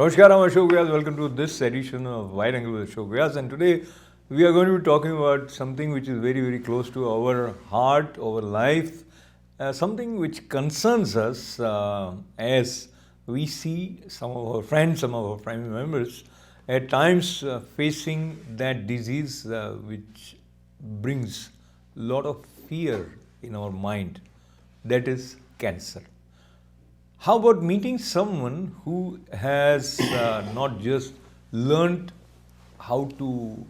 Namaskar, I'm Ashok Vyas. Welcome to this edition of Wide Angle with Ashok Vyas. And today we are going to be talking about something which is very, very close to our heart, our life, something which concerns us as we see some of our friends, some of our family members at times facing that disease which brings a lot of fear in our mind, that is cancer. How about meeting someone who has not just learned how to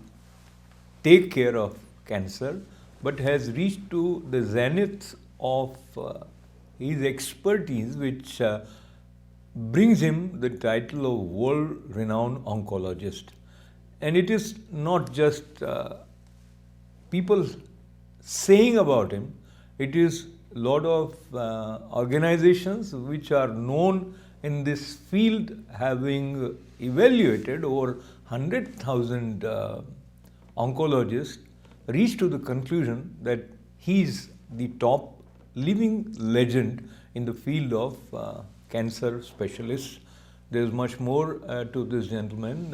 take care of cancer, but has reached to the zenith of his expertise, which brings him the title of world-renowned oncologist. And it is not just people saying about him, it is a lot of organizations which are known in this field having evaluated over 100,000 oncologists reached to the conclusion that he is the top living legend in the field of cancer specialists. There is much more to this gentleman,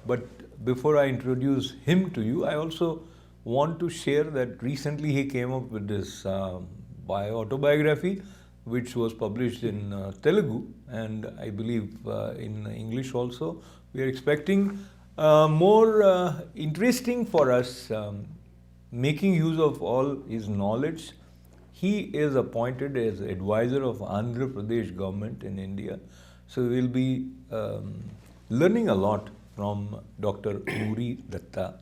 but before I introduce him to you, I also want to share that recently he came up with this autobiography, which was published in Telugu and I believe in English also. We are expecting more interesting for us, making use of all his knowledge. He is appointed as advisor of Andhra Pradesh government in India. So we will be learning a lot from Dr. Noori Dutta,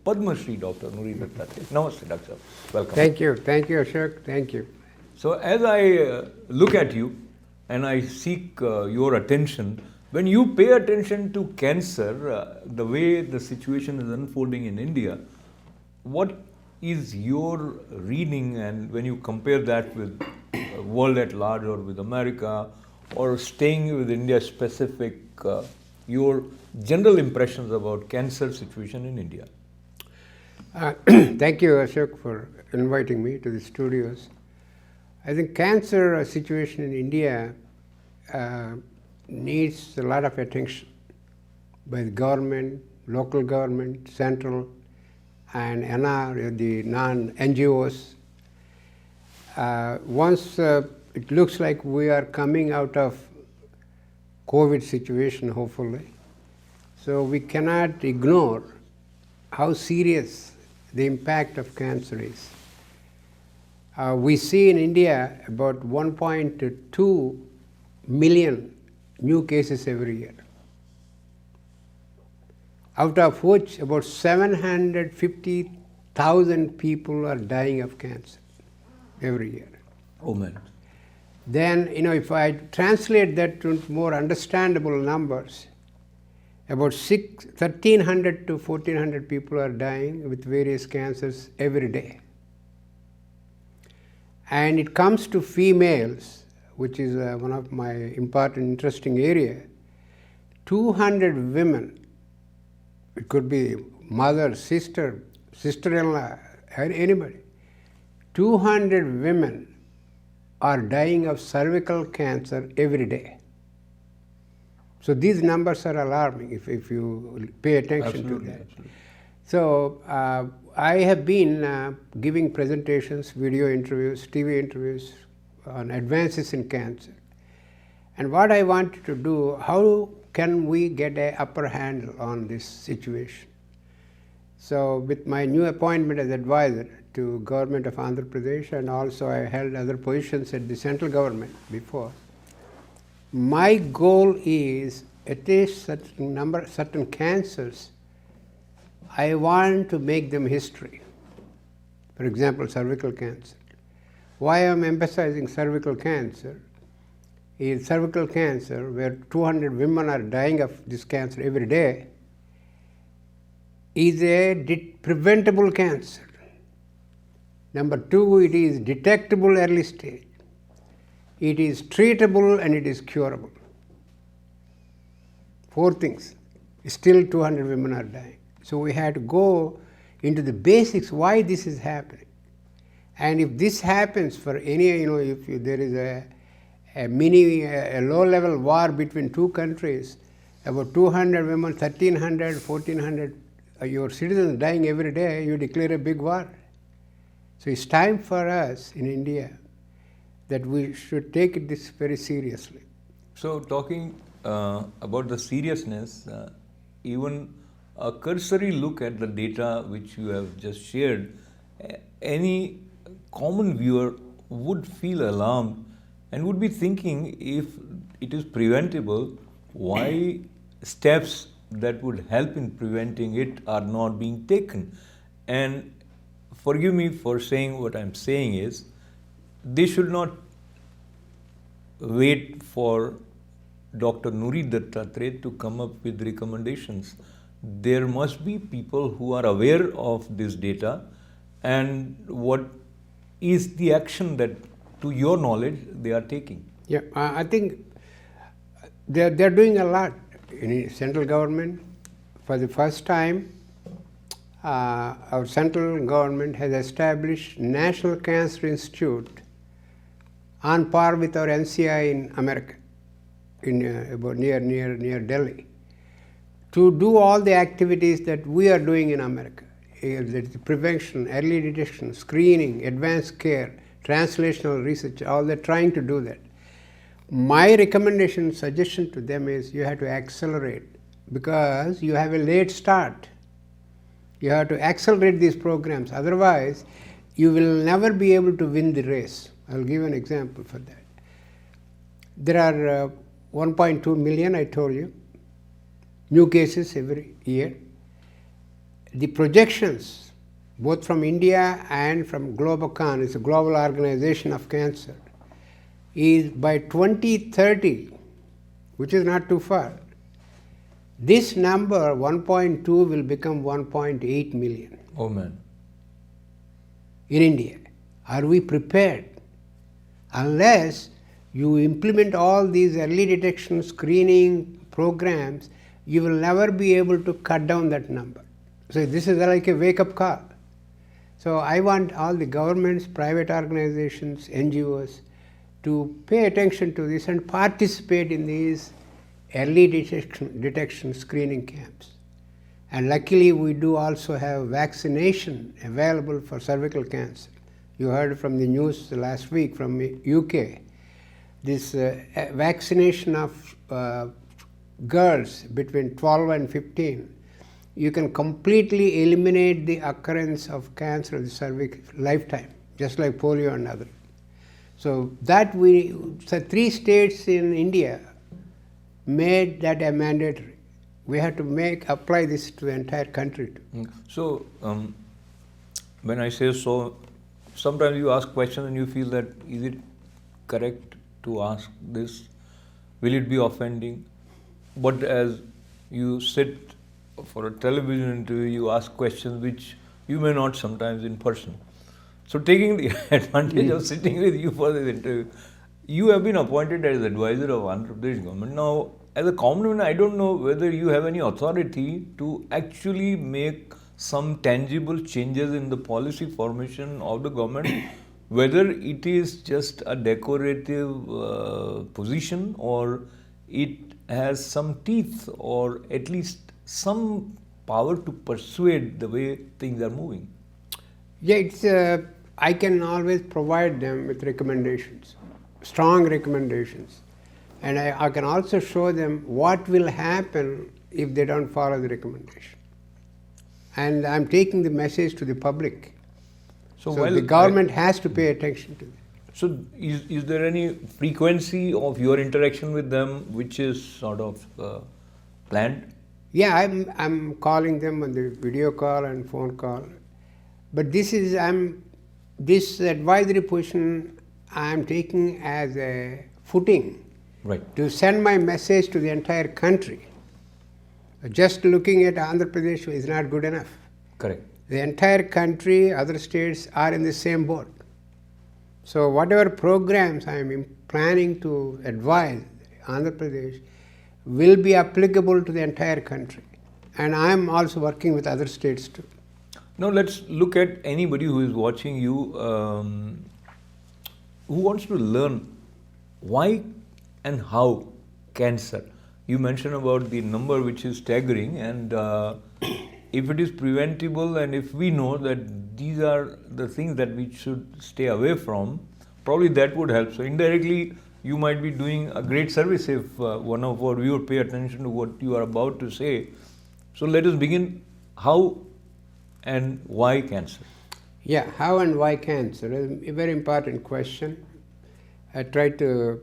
Padma Shri Dr. Noori Dutta. Namaste, Doctor. Welcome. Thank you, Ashok. Thank you. So as I look at you and I seek your attention, when you pay attention to cancer, the way the situation is unfolding in India, what is your reading, and when you compare that with world at large or with America, or staying with India specific, your general impressions about cancer situation in India? Thank you, Ashok, for inviting me to the studios. I think cancer situation in India needs a lot of attention by the government, local government, central, and the non-NGOs. Once it looks like we are coming out of COVID situation, hopefully, so we cannot ignore how serious the impact of cancer is. We see in India about 1.2 million new cases every year, out of which about 750,000 people are dying of cancer every year. Oh man. Then, if I translate that to more understandable numbers, about 1,300 to 1,400 people are dying with various cancers every day. And it comes to females, which is one of my important, interesting area. 200 women, it could be mother, sister, sister-in-law, anybody. 200 women are dying of cervical cancer every day. So these numbers are alarming if you pay attention Absolutely, to that. absolutely. So I have been giving presentations, video interviews, TV interviews on advances in cancer. And what I wanted to do, how can we get an upper handle on this situation? So with my new appointment as advisor to government of Andhra Pradesh, and also I held other positions at the central government before, my goal is at least certain cancers, I want to make them history. For example, cervical cancer. Why I am emphasizing cervical cancer is cervical cancer, where 200 women are dying of this cancer every day, is a preventable cancer. Number two, it is detectable early stage. It is treatable and it is curable. 4 things. Still 200 women are dying. So we had to go into the basics, why this is happening. And if this happens for any, if there is a low-level war between two countries, about 200 women, 1,300, 1,400, your citizens dying every day, you declare a big war. So it's time for us in India that we should take this very seriously. So talking about the seriousness, even a cursory look at the data which you have just shared, any common viewer would feel alarmed and would be thinking, if it is preventable, why steps that would help in preventing it are not being taken. And forgive me for saying what I'm saying is, they should not wait for Dr. Noori Dutta to come up with recommendations. There must be people who are aware of this data and what is the action that, to your knowledge, they are taking. Yeah, I think they're doing a lot in central government. For the first time, our central government has established National Cancer Institute on par with our NCI in America, in about near Delhi, to do all the activities that we are doing in America. The prevention, early detection, screening, advanced care, translational research, all they're trying to do that. My recommendation, suggestion to them is you have to accelerate, because you have a late start. You have to accelerate these programs, otherwise you will never be able to win the race. I'll give you an example for that. There are 1.2 million, I told you, new cases every year. The projections, both from India and from Globocon, it's a global organization of cancer, is by 2030, which is not too far, this number, 1.2, will become 1.8 million. Oh man. In India. Are we prepared? Unless you implement all these early detection screening programs, you will never be able to cut down that number. So this is like a wake-up call. So I want all the governments, private organizations, NGOs to pay attention to this and participate in these early detection screening camps. And luckily we do also have vaccination available for cervical cancer. You heard from the news last week from UK. This vaccination of girls between 12 and 15, you can completely eliminate the occurrence of cancer of the cervix lifetime, just like polio and other. So that so 3 states in India made that a mandatory. We have to apply this to the entire country too. So when I say so, sometimes you ask questions and you feel that, is it correct to ask this? Will it be offending? But as you sit for a television interview, you ask questions which you may not sometimes in person. So taking the advantage of sitting with you for this interview, you have been appointed as advisor of Andhra Pradesh government. Now, as a common man, I don't know whether you have any authority to actually make some tangible changes in the policy formation of the government, whether it is just a decorative position or it has some teeth or at least some power to persuade the way things are moving. Yeah, I can always provide them with recommendations, strong recommendations. And I can also show them what will happen if they don't follow the recommendation. And I'm taking the message to the public. So the government has to pay attention to that. So is there any frequency of your interaction with them which is sort of planned? Yeah, I'm calling them on the video call and phone call. But this advisory position I'm taking as a footing. Right. To send my message to the entire country. Just looking at Andhra Pradesh is not good enough. Correct. The entire country, other states are in the same boat. So whatever programs I am planning to advise Andhra Pradesh will be applicable to the entire country. And I am also working with other states too. Now let's look at anybody who is watching you, who wants to learn why and how cancer? You mentioned about the number which is staggering, and if it is preventable and if we know that these are the things that we should stay away from, probably that would help. So indirectly, you might be doing a great service if one of our viewers pay attention to what you are about to say. So let us begin. How and why cancer? Yeah, how and why cancer? A very important question. I try to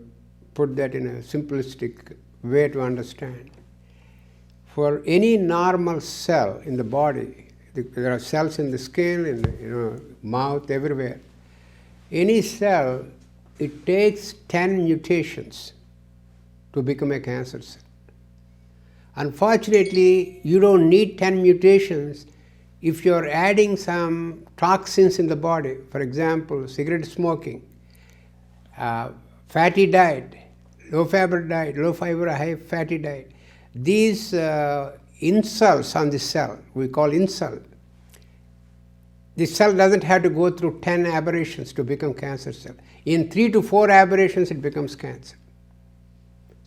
put that in a simplistic way to understand. For any normal cell in the body, there are cells in the skin, in the mouth, everywhere. Any cell, it takes 10 mutations to become a cancer cell. Unfortunately, you don't need 10 mutations if you're adding some toxins in the body. For example, cigarette smoking, fatty diet, low fiber diet, low fiber, high fatty diet. These insults on the cell, we call insult. The cell doesn't have to go through 10 aberrations to become cancer cell. In 3 to 4 aberrations, it becomes cancer.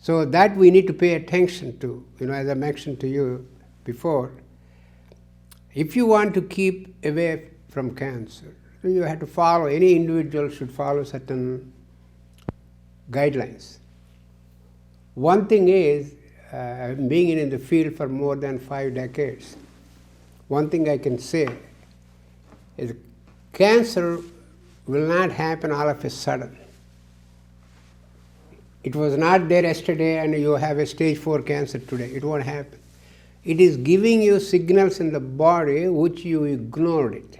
So that we need to pay attention to, as I mentioned to you before. If you want to keep away from cancer, you have to follow, any individual should follow certain guidelines. One thing is, being in the field for more than 5 decades, one thing I can say is cancer will not happen all of a sudden. It was not there yesterday and you have a stage 4 cancer today. It won't happen. It is giving you signals in the body which you ignored it.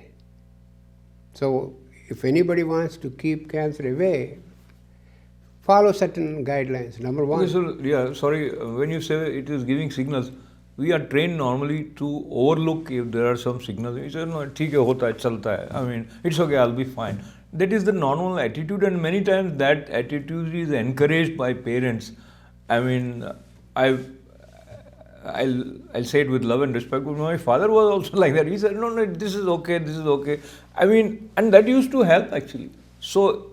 So if anybody wants to keep cancer away, follow certain guidelines. Number one. Okay, so, yeah, sorry, when you say it is giving signals, we are trained normally to overlook if there are some signals. We say, no, theek hai, hota hai, chalta hai. I mean, it's okay, I'll be fine. That is the normal attitude, and many times that attitude is encouraged by parents. I mean, I'll say it with love and respect, but my father was also like that. He said, no, this is okay, this is okay. I mean, and that used to help actually. So,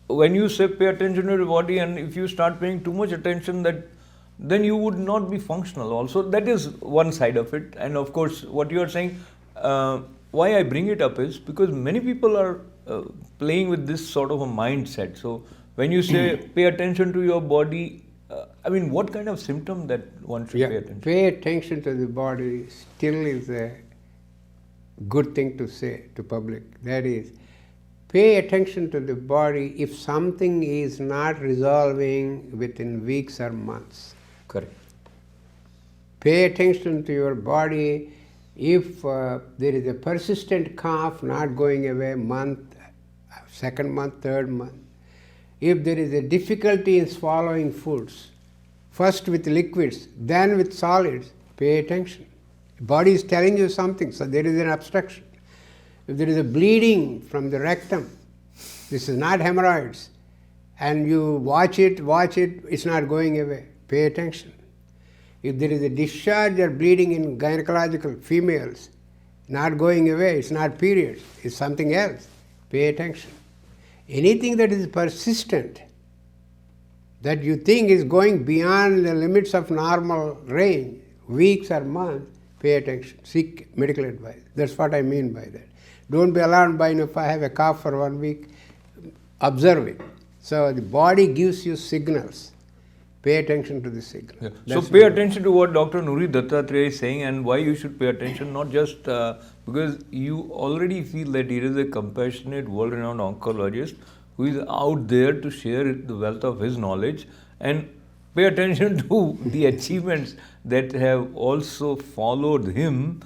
when you say pay attention to your body, and if you start paying too much attention, then you would not be functional also. That is one side of it. And of course, what you are saying, why I bring it up is because many people are playing with this sort of a mindset. So when you say pay attention to your body, I mean, what kind of symptom that one should pay attention to? Pay attention to the body still is a good thing to say to public. That is, pay attention to the body if something is not resolving within weeks or months. Correct. Pay attention to your body if there is a persistent cough not going away month, second month, third month. If there is a difficulty in swallowing foods, first with liquids, then with solids, pay attention. The body is telling you something, so there is an obstruction. If there is a bleeding from the rectum, this is not hemorrhoids, and you watch it, it's not going away, pay attention. If there is a discharge or bleeding in gynecological females, not going away, it's not periods, it's something else, pay attention. Anything that is persistent, that you think is going beyond the limits of normal range, weeks or months, pay attention, seek medical advice. That's what I mean by that. Don't be alarmed by, if I have a cough for 1 week, observe it. So the body gives you signals. Pay attention to the signal. Yeah. So pay attention to what Dr. Noori Dutta is saying, and why you should pay attention, not just because you already feel that he is a compassionate, world-renowned oncologist who is out there to share the wealth of his knowledge, and pay attention to the achievements that have also followed him.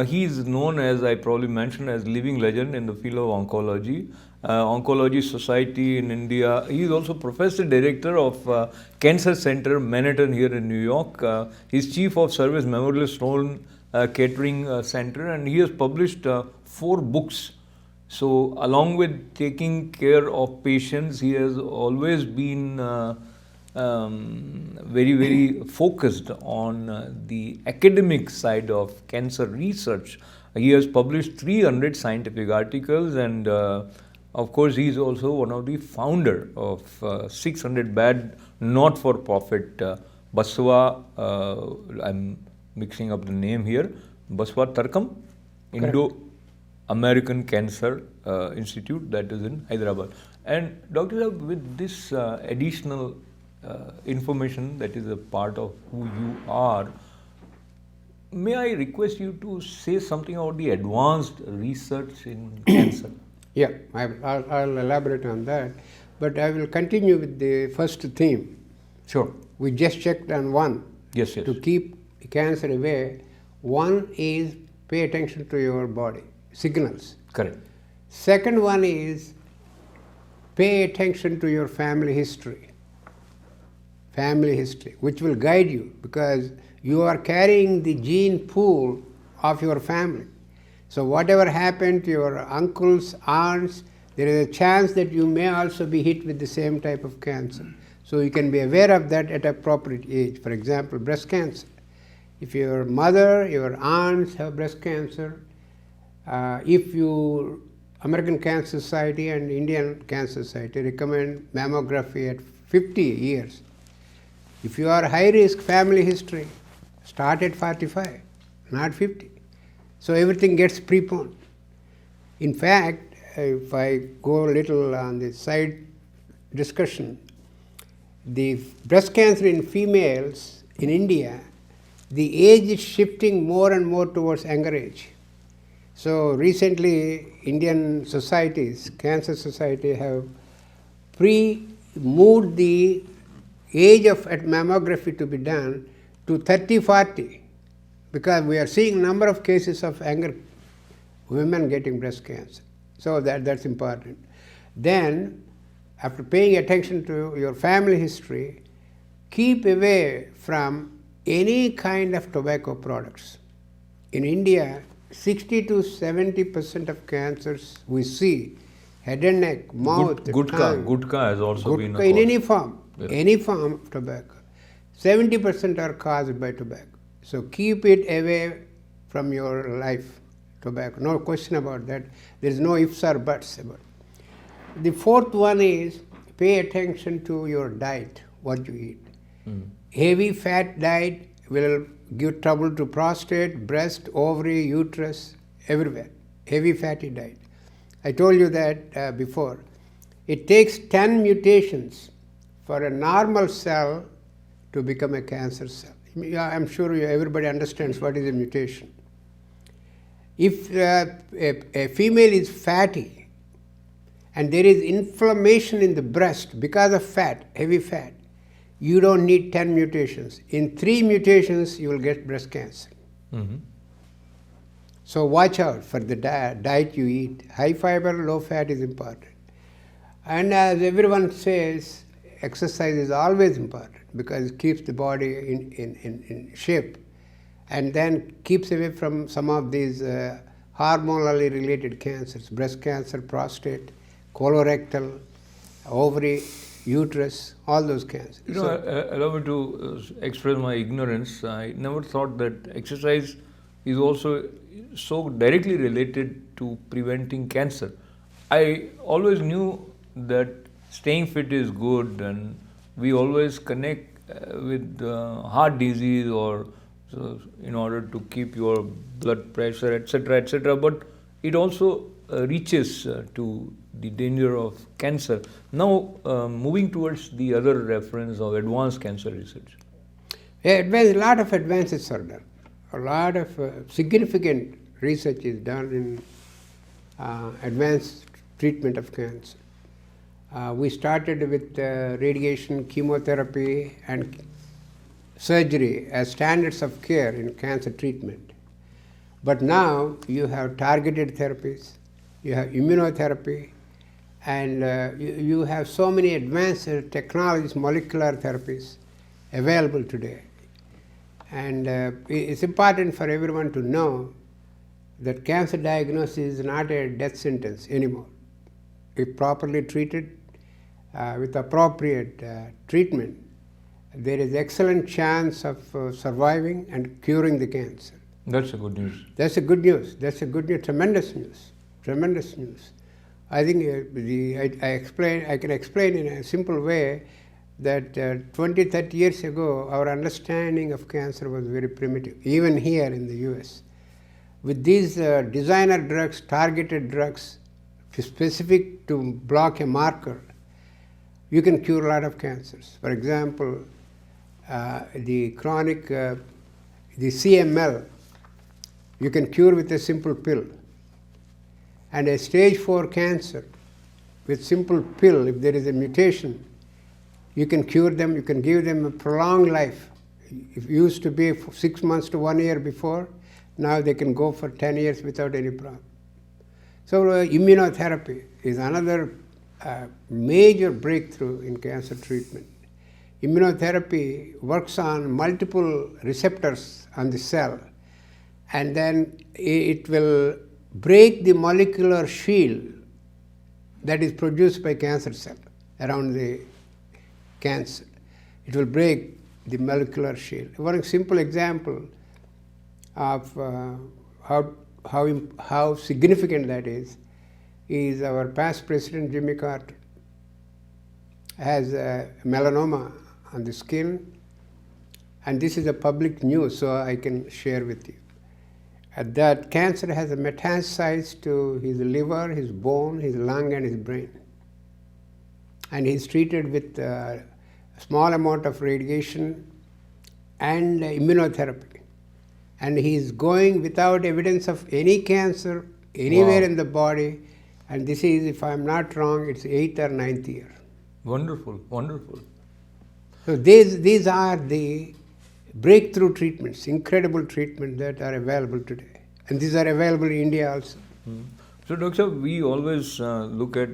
He is known, as I probably mentioned, as living legend in the field of oncology. Oncology Society in India. He is also Professor Director of Cancer Center, Manhattan here in New York. He is Chief of Service Memorial Sloan Catering Center, and he has published 4 books. So along with taking care of patients, he has always been very, very focused on the academic side of cancer research. He has published 300 scientific articles, and of course, he is also one of the founder of 600 Bad not-for-profit Baswa, I'm mixing up the name here, Baswa Tarkam, Indo-American Cancer Institute, that is in Hyderabad. And Dr. Saab, with this additional information that is a part of who you are, may I request you to say something about the advanced research in cancer? Yeah, I'll elaborate on that. But I will continue with the first theme. Sure. We just checked on one. Yes. To keep cancer away. One is pay attention to your body, signals. Correct. Second one is pay attention to your family history. Family history, which will guide you, because you are carrying the gene pool of your family. So whatever happened to your uncles, aunts, there is a chance that you may also be hit with the same type of cancer. So you can be aware of that at appropriate age. For example, breast cancer. If your mother, your aunts have breast cancer, if you, American Cancer Society and Indian Cancer Society recommend mammography at 50 years. If you are high risk family history, start at 45, not 50. So everything gets preponed. In fact, if I go a little on the side discussion, the breast cancer in females in India, the age is shifting more and more towards younger age. So recently, Indian societies, cancer society, have moved the age of mammography to be done to 30-40, because we are seeing number of cases of younger women getting breast cancer. So that's important. Then, after paying attention to your family history, keep away from any kind of tobacco products. In India, 60 to 70% of cancers we see, head and neck, mouth, tongue. Gutka has also been a cause. In any form, Yes. any form of tobacco. 70% are caused by tobacco. So keep it away from your life, tobacco. No question about that. There is no ifs or buts about it. The fourth one is pay attention to your diet, what you eat. Heavy fat diet will give trouble to prostate, breast, ovary, uterus, everywhere. Heavy fatty diet. I told you that before. It takes 10 mutations for a normal cell to become a cancer cell. I'm sure everybody understands what is a mutation. If a female is fatty and there is inflammation in the breast because of fat, heavy fat, you don't need 10 mutations. In 3 mutations, you will get breast cancer. So watch out for the diet you eat. High fiber, low fat is important. And as everyone says, exercise is always important because it keeps the body in shape, and then keeps away from some of these hormonally related cancers, breast cancer, prostate, colorectal, ovary, uterus, all those cancers. You know, allow me to express my ignorance. I never thought that exercise is also so directly related to preventing cancer. I always knew that staying fit is good, and we always connect with heart disease or in order to keep your blood pressure, etc., but it also reaches to the danger of cancer. Now, moving towards the other reference of advanced cancer research. A lot of advances are done. A lot of significant research is done in advanced treatment of cancer. We started with radiation, chemotherapy, and surgery as standards of care in cancer treatment. But now you have targeted therapies, you have immunotherapy, and you have so many advanced technologies, molecular therapies available today. And it's important for everyone to know that cancer diagnosis is not a death sentence anymore. If properly treated with appropriate treatment, there is excellent chance of surviving and curing the cancer. That's a good news. That's a good news. That's a good news. Tremendous news. Tremendous news. I think I can explain in a simple way. that 20, 30 years ago, our understanding of cancer was very primitive, even here in the US. With these designer drugs, targeted drugs, specific to block a marker, you can cure a lot of cancers. For example, the chronic, the CML, you can cure with a simple pill. And a stage 4 cancer, with simple pill, if there is a mutation, you can cure them, you can give them a prolonged life. It used to be 6 months to 1 year before, now they can go for 10 years without any problem. So immunotherapy is another major breakthrough in cancer treatment. Immunotherapy works on multiple receptors on the cell, and then it will break the molecular shield that is produced by cancer cell around the cancer. It will break the molecular shield. One simple example of how significant that is our past president Jimmy Carter has melanoma on the skin, and this is a public news, so I can share with you. That cancer has metastasized to his liver, his bone, his lung, and his brain. And he's treated with a small amount of radiation and immunotherapy. And he's going without evidence of any cancer anywhere in the body. And this is, if I'm not wrong, it's 8th or 9th year. Wonderful, wonderful. So these are the breakthrough treatments, incredible treatments that are available today. And these are available in India also. So, Doctor, we always look at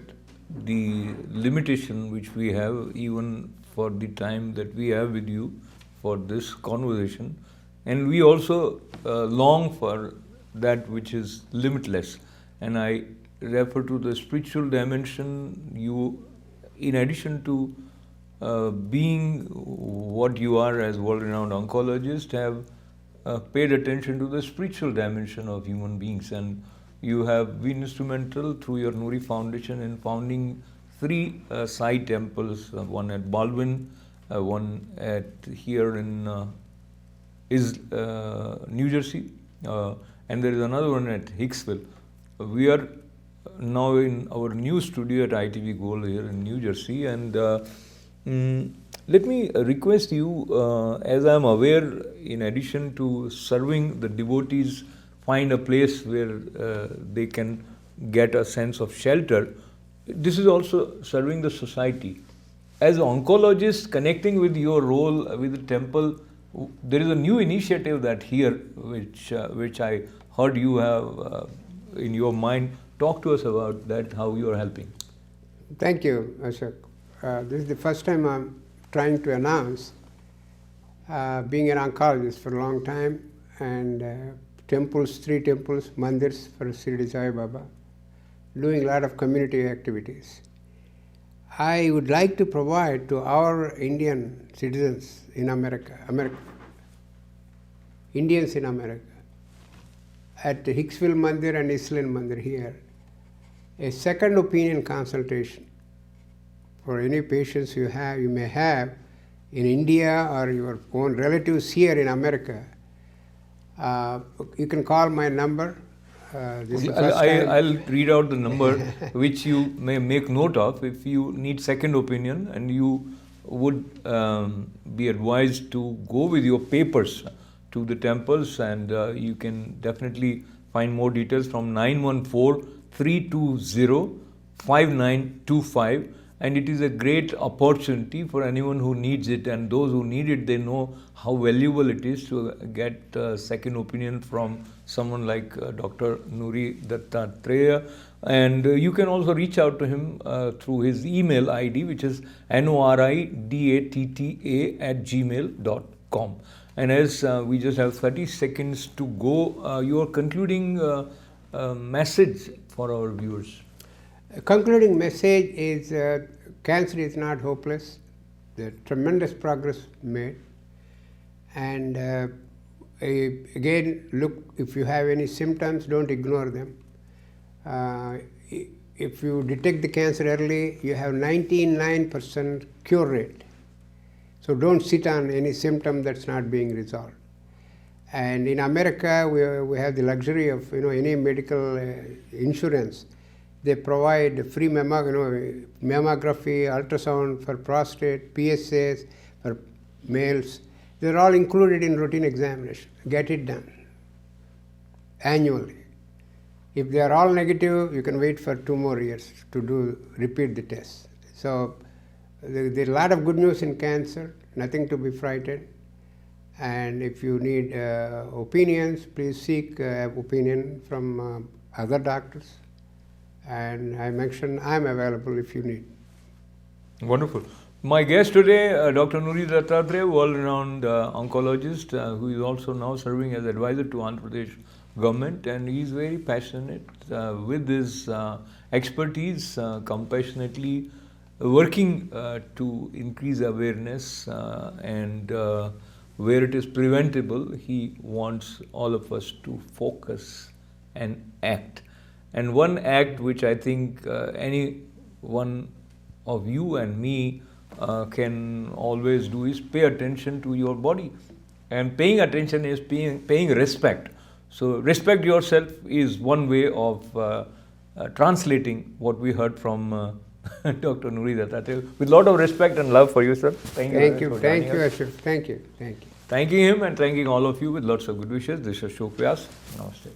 the limitation which we have, even for the time that we have with you for this conversation. And we also long for that which is limitless. And I refer to the spiritual dimension. You, in addition to being what you are as world-renowned oncologist, have paid attention to the spiritual dimension of human beings, and you have been instrumental through your Noori Foundation in founding 3 Sai temples, one at Baldwin, one at here in New Jersey, and there is another one at Hicksville. We are now in our new studio at ITV Gold here in New Jersey, and let me request you, as I am aware, in addition to serving the devotees, find a place where they can get a sense of shelter, this is also serving the society. As an oncologist, connecting with your role with the temple, there is a new initiative that here, which I heard you have in your mind. Talk to us about that, how you are helping. Thank you, Ashok. This is the first time I'm trying to announce being an oncologist for a long time, and temples, 3 temples, mandirs for Shirdi Sai Baba, doing a lot of community activities. I would like to provide to our Indian citizens in America, Indians in America, at Hicksville Mandir and Island Mandir here, a second opinion consultation for any patients you may have in India or your own relatives here in America. You can call my number. I'll read out the number which you may make note of if you need second opinion and you would be advised to go with your papers to the temples, and you can definitely find more details from 914-320-5925, and it is a great opportunity for anyone who needs it, and those who need it, they know how valuable it is to get second opinion from someone like Dr. Noori Dutta. And you can also reach out to him through his email ID, which is noridatta@gmail.com. And as we just have 30 seconds to go, your concluding message for our viewers. A concluding message is cancer is not hopeless. There's tremendous progress made. And again, look, if you have any symptoms, don't ignore them. If you detect the cancer early, you have 99% cure rate. So don't sit on any symptom that's not being resolved. And in America, we have the luxury of any medical insurance. They provide free mammography, ultrasound for prostate, PSAs for males. They're all included in routine examination. Get it done annually. If they are all negative, you can wait for 2 more years to repeat the test. So there's a lot of good news in cancer, nothing to be frightened. And if you need opinions, please seek opinion from other doctors. And I mentioned I'm available if you need. Wonderful. My guest today, Dr. Noori Dutta, world-renowned oncologist, who is also now serving as advisor to Andhra Pradesh government, and he is very passionate with his expertise, compassionately working to increase awareness and where it is preventable, he wants all of us to focus and act. And one act which I think any one of you and me can always do is pay attention to your body. And paying attention is paying respect. So respect yourself is one way of translating what we heard from Dr. Noori Dutta. With a lot of respect and love for you, sir. Thank you, Ashok. Thank you. Thanking him and thanking all of you with lots of good wishes. This is Ashok Vyas. Namaste.